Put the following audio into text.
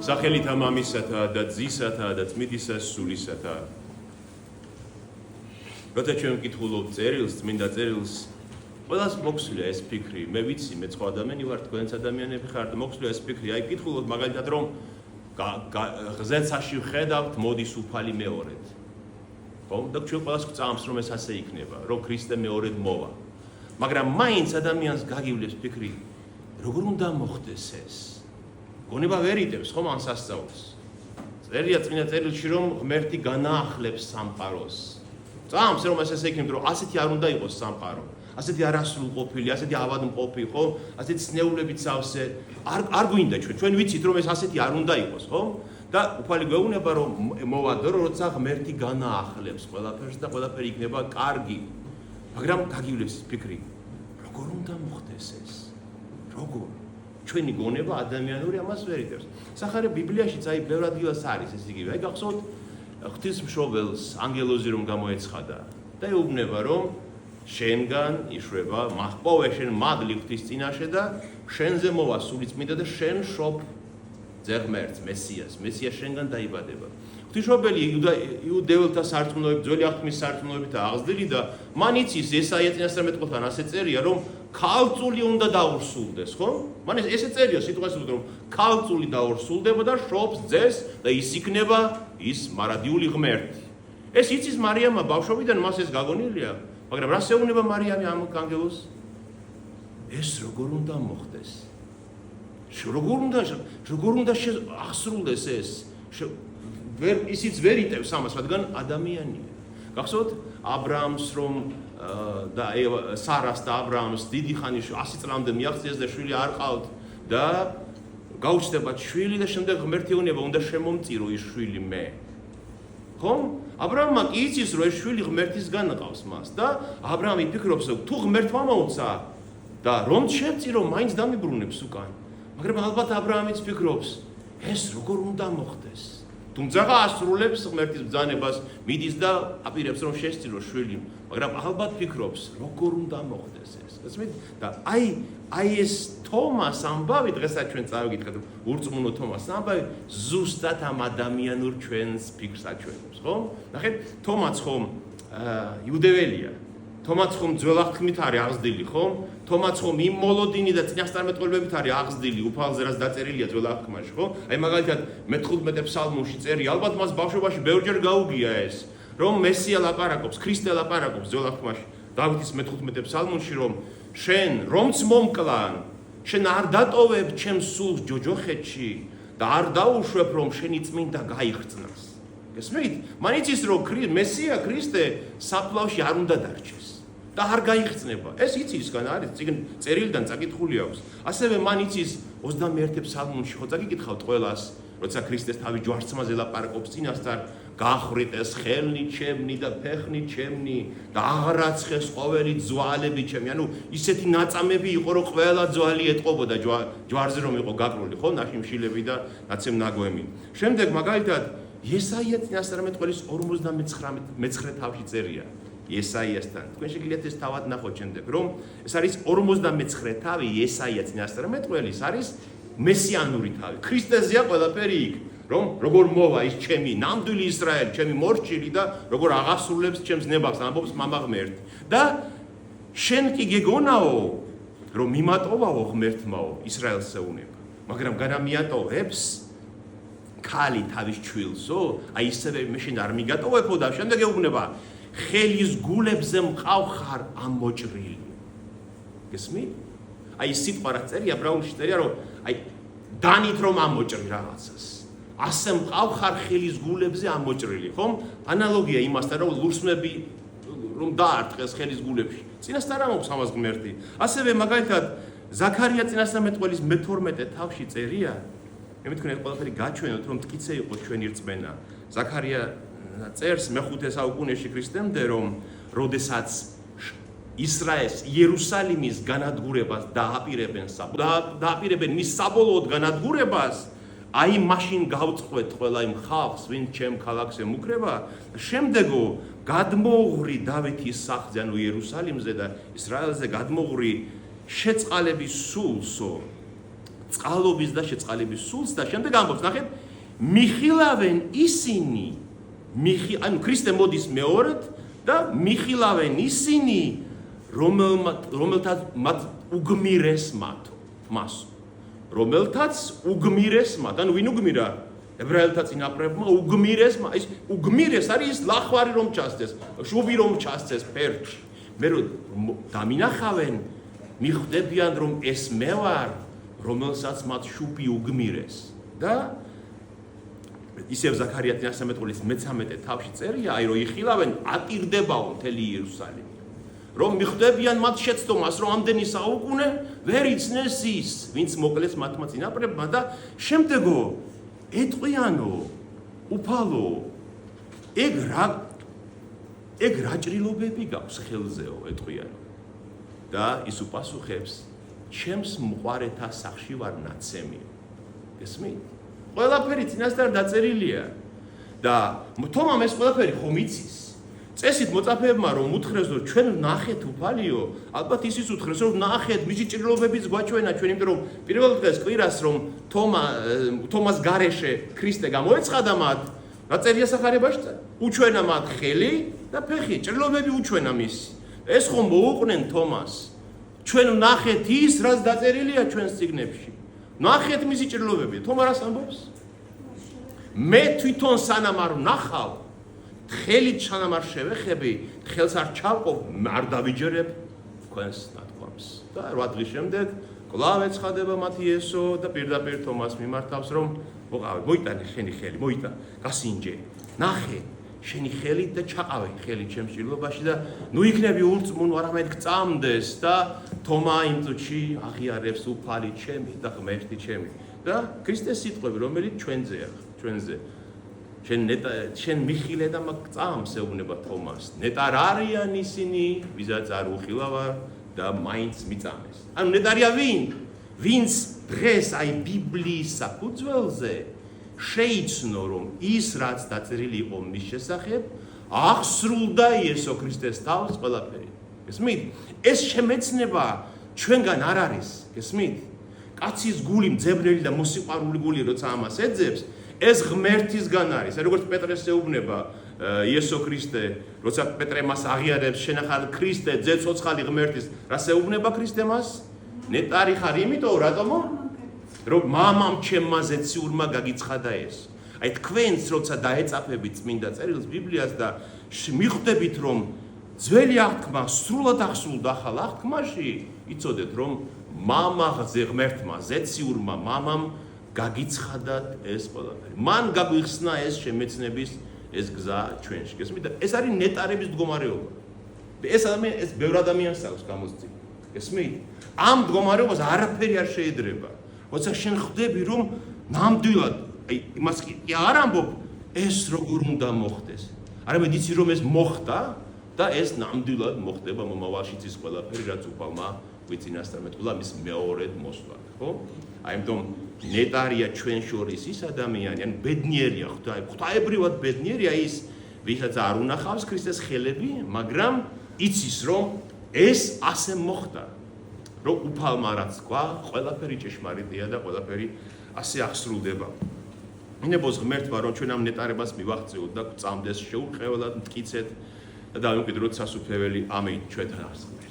სახელითა მამისათა და ძისათა და წმინდისა სულისათა. როცა ჩვენ ვკითხულობთ წერილს, წმინდა წერილს, ყველას მოგვსვლია ეს ფიქრი, მე ვიცი, მე სხვა ადამიანი ვარ, თქვენც ადამიანები ხართ, მოგვსვლია ეს ფიქრი, აი ვკითხულობთ მაგალითად რომ ღზეცაში ვხედავთ მოდის უფალი მეორედ. ხო? და ჩვენ ყველას გვწამს რომ ეს ასე იქნება, რომ ქრისტე მეორედ მოვა. მაგრამ მაინც ადამიანს გაგივლებს ფიქრი, როგორ უნდა მოხდეს ეს? გონება ვერ იტევს ხომ ამ სასწაულს. წერია წმინდა წერილში რომ ღმერთი განაახლებს სამყაროს. წამს რომ ეს ესე იქნება, რომ ასეთი არ უნდა იყოს სამყარო. ასეთი არასრულყოფილი, ასეთი ავადმყოფი, ხო? ასეთი სნეულებით სავსე არ გვინდა ჩვენ ვიცით რომ ეს ასეთი არ უნდა იყოს, ხო? და უფალი გვეუბნება რომ მოვა დრო, როცა ღმერთი განაახლებს ყველაფერს და ყველაფერი იქნება კარგი. მაგრამ გაგივლებს ფიქრი, როგორ უნდა მოხდეს ეს? როგორ? ჩვენი გონება ადამიანური ამას ვერ იტევს. სახარე ბიბლიაშიც აი ბევრ ადგილას არის ეს იგივე. აი გახსოვთ ღვთისმშობელს ანგელოზი რომ გამოეცხადა და ეუბნება რომ შენგან იშვება მახპოვე შენ მადლი ღვთის წინაშე და შენზე მოვა სული წმინდა და შენ შობ ძაღმერთს მესიას შენგან დაიბადება. ღვთისმშობელი იუდეველთა სარწმუნოებით, ძველი აღთქმის სარწმუნოებით აღზრდილი და მან იცის ესაია წინასწარმეტყველთან ასე წერია რომ ქალწული უნდა დაურსულდეს, ხო? მან ესე წერია სიტყვასით რომ ქალწული დაურსულდება და შობს ძეს და ის იქნება ის მარადიული ღმერთი. ეს იცის მარიამმა ბავშვობიდან მას ეს გაგონილია, მაგრამ რას ეუბნება მარიამი ამ ანგელოზს? ეს როგორ უნდა მოხდეს? როგორ უნდა აღსრულდეს ეს? ისიც ვერ იტევს ამას, რადგან ადამიანია. გახსოვთ აბრაამს რომ და სარას და აბრაამს დიდი ხანი 100 წლამდე მიაღწიეს და შვილი არ ყავთ და გაუჩნდებათ შვილი და შემდეგ ღმერთი ეუბნება უნდა შემომწირო ის შვილი მე. ხომ? აბრაამმა კი იცის რომ ეს შვილი ღმერთისგან ყავს მას და აბრაამი ფიქრობს თუ ღმერთმა მოუცა და რომ შემწირო მაინც დამიბრუნებს უკან. მაგრამ ალბათ აბრაამიც ფიქრობს ეს როგორ უნდა მოხდეს? თუმცა ასრულებს ღმერთის ბრძანებას, მიდის და აპირებს რომ შესწირო შვილი, მაგრამ ალბათ ფიქრობს როგორ უნდა მოხდეს ეს. გასმით? და აი ეს თომას ამბავი დღესაც ჩვენ წავიკითხეთ, ურწმუნო თომას ამბავი ზუსტად ამ ადამიანურ ჩვენს ფიქრს აჩვენებს, ხო? ნახეთ, თომაც ხომ იუდეველია. თომაც ხომ ძველ აღთქმით არის აღზრდილი, ხო? თომაც ხომ იმ მოლოდინი და წინასწარმეტყველებით არის აღზრდილი, უფალზე რაც დაწერილია ძველ აღთქმაში, ხო? აი მაგალითად მე-15 ფსალმუნში წერია, ალბათ მას ბავშვობაში ბევრჯერ გაუგია ეს, რომ მესია ლაპარაკობს, ქრისტე ლაპარაკობს ძველ აღთქმაში. დავითის მე-15 ფსალმუნში რომ შენ რომც მომკლან, შენ არ დატოვებ ჩემს სულს ჯოჯოხეთში და არ დაუშვებ რომ შენი წმინდა გაიხრწნას. გესმით? მან იცის რომ მესია ქრისტე საფლავში არ უნდა დარჩეს. და არ გაიხსნება. ეს იცისგან არის წერილიდან წაკითხული აქვს. ასევე მან იცის 21 ფსალმუნში ხო წაკითხავთ ყველას, როცა ქრისტეს თავი ჯვარცმაზე ლაპარაკობს წინასწარ, გახრიტეს ხელნი ჩემნი და ფეხნი ჩემნი და აღრაცხეს ყოველი ძვალები ჩემი. ანუ ისეთი ნაწამები იყო, რომ ყველა ძვალი ეტყობოდა ჯვარზე რომ იყო გაკრული, ხო? ნაშიმშილები და ნაცემ ნაგვემი. შემდეგ მაგალითად ესაია წინასწარმეტყველის 59 თავში წერია. ესაიასთან. თქვენ შეგიძლიათ ეს თავად ნახოთ შემდეგ, რომ ეს არის 59 თავი ესაია წინასწარმეტყველის არის მესიანური თავი. ქრისტეზეა ყველაფერი იქ, რომ როგორ მოვა ის ჩემი ნამდვილი ისრაელი, ჩემი მორჩილი და როგორ აღასრულებს ჩემს ნებავს, ამბობს მამა ღმერთი. და შენ კი გეგონაო, რომ მიმატოვაო ღმერთმაო, ისრაელს ეუბნება. მაგრამ განამიატოვებს ქალი თავის ჩვილსო, აი ისევე მე შენ არ მიგატოვებო და შემდეგ ეუბნება ხელის გულებზე მყავხარ ამოჭრილი. გესმით? აი სიტყვა რა წერია ბრაუნში წერია რომ აი დანით რომ ამოჭრი რაღაცას. ასე მყავხარ ხელის გულებზე ამოჭრილი, ხომ? ანალოგია იმასთან რომ ლურსმები რომ დაარტყეს ხელის გულებში. წინასწარ ამბობს ამას ღმერთი. ასევე მაგალითად ზაქარია წინასწარმეტყველის მე-12 თავში წერია. მე მეთქვა ეს ყველაფერი გაჩვენოთ რომ მტკიცე იყო ჩვენი რწმენა. ზაქარია წერს მე-5 საუკუნეში ქრისტემდე რომ როდესაც ისრაელს იერუსალიმის განადგურებას დააპირებენ მის საბოლოოდ განადგურებას, აი მაშინ გავწყვეთ ყველა იმ ხალხს, ვინც ჩემ ქალაქს ემუქრება, შემდეგო გადმოუღრი დავითის სახლზე, ანუ იერუსალიმზე და ისრაელზე გადმოუღრი შეწყალების სულსო წყალობის და შეწყალების სულს და შემდეგ ამბობს, ნახეთ, მიხილავენ ისინი, ანუ ქრისტე მოდის მეორედ და მიხილავენ ისინი, რომელთაც მათ უგმირეს მას. რომელთაც უგმირეს მათ, ანუ ვინ უგმირა? ებრაელთა წინაპრებმა უგმირეს, ის უგმირეს არის ის ლახვარი რომ ჩასცეს, შუბი რომ ჩასცეს ფერჩი. მე რომ დამინახავენ, მიხვდებიან რომ ეს მე ვარ, რომელსაც მათ შუბი უგმირეს. და ისევ ზაქარია 13-ის 13 თავში წერია, აი რომ იხილავენ, ატირდებაო მთელი იერუსალიმი. რომ მიხვდებიან მათ შეცდომას, რომ ამდენი საუკუნე ვერ იცნეს ის, ვინც მოკლეს მათმა წინაპრებმა და შემდეგო ეტყვიანო, უფალო, ეგ რა ჭრილობები გაქვს ხელზეო, ეტყვიანო. და ის უპასუხებს, ჩემს მყარეთა სახში ვარ ნაცემიო. გესმით? ყველაფერი წინასწარ დაწერილია და თომამ ეს ყველაფერი ხომ იცის? წესით მოწაფეებმა რომ უთხრეს რომ ჩვენ ნახეთ უფალიო, ალბათ ისიც უთხრეს რომ ნახეთ, მისი ჭრილობებიც გვაჩვენა ჩვენ, იმიტომ რომ პირველ დღეს კვირას რომ თომას გარეშე ქრისტე გამოეცხადა მათ, დაწერია სახარებაში, უჩვენა მათ ხელი და ფეხი, ჭრილობები უჩვენა მისი. ეს ხომ მოუყვნენ თომას. ჩვენ ნახეთ ის, რაც დაწერილია ჩვენს წიგნებში. ნახეთ მისი ჭრილობები. თომა რას ამბობს? მე თვითონ სანამ არ ვნახავ, ხელით სანამ არ შევეხები, ხელს არ ჩავყობ, არ დავიჯერებ თქვენს ნათქვამს. და 8 დღის შემდეგ კვლავ ეცხადება მათი ესო და პირდაპირ თომას მიმართავს, რომ მოიტანე შენი ხელი, გასინჯე, ნახე შენი ხელით და ჩაყავე ხელით ჩემს ჭრილობაში და ნუ იქნები ურწმუნო, არამედ გწამდეს და თომა იმ წუთში აღიარებს უფალი ჩემი და ღმერთი ჩემი. და ქრისტეს სიტყვები, რომელიც ჩვენზეა, ჩვენზე. შენ მიხილე და მაგწამს ეუბნება თომას. ნეტარ არიან ისინი, ვისაც არ უხილავარ და მაინც მიწამეს. ანუ ნეტარია ვინ? ვინც დღეს აი ბიბლიის საფუძველზე შეიცნო, რომ ის რაც დაწერილი იყო მის შესახებ, აღსრულდა იესო ქრისტეს თავს ყველაფერი. გესმით? ეს შემეცნება ჩვენგან არ არის, გესმით? კაცის გული მძებნელი და მოსიყვარული გული როცა ამას ეძებს, ეს ღმერთისგან არის. როგორც პეტრეს ეუბნება იესო ქრისტე, როცა პეტრე მას აღიარებს, შენახარ ქრისტე, ძეცოცხალი ღმერთის, რას ეუბნება ქრისტე მას? ნეტარი ხარ იმიტომ, რატომო? რომ მამამ ჩემმა ზეციურმა გაგიცხადა ეს. აი თქვენც როცა დაეწაფებით წმინდა წერილს ბიბლიას და მიხვდებით რომ ძველი აღთქმა სრულად აღსრულდა ახალ აღთქმაში, იცოდეთ რომ მამაღზე ღმერთმა ზეციურმა მამამ გაგიცხადათ ეს ყველაფერი. მან გაგვიხსნა ეს შემეცნების ეს გზა ჩვენში. გესმით? ეს არის ნეტარების მდგომარეობა. ეს ბევრ ადამიანს აქვს გამოცდი. გესმით? ამ მდგომარეობას არაფერი არ შეედრება. როცა შენ ხვდები რომ ნამდვილად, აი იმას კი არ ამბობ, ეს როგორ უნდა მოხდეს. არამედ იცი რომ ეს მოხდა და ეს ნამდვილად მოხდება მომავალშიც ის ყველაფერი, რაც უფალმა გვიწინასწარ მეთქვა მის მეორედ მოსვლა, ხო? აი ამიტომ ნეტარია ჩვენ შორის ის ადამიანი, ან ბედნიერია, ღვთაებრივად ბედნიერია ის, ვისაც არ უნახავს ქრისტეს ხელები, მაგრამ იცის რომ ეს ასე მოხდა. რომ უფალმა რაც თქვა, ყველაფერი ჭეშმარიტია და ყველაფერი ასე აღსრულდება. ინებოს ღმერთმა რომ ჩვენ ამ ნეტარებას მივაღწევოთ და გწამდეს შეურყეველად მტკიცეთ და დავიმკვიდროთ სასუფეველი ამით ჩვენთან არსებობს.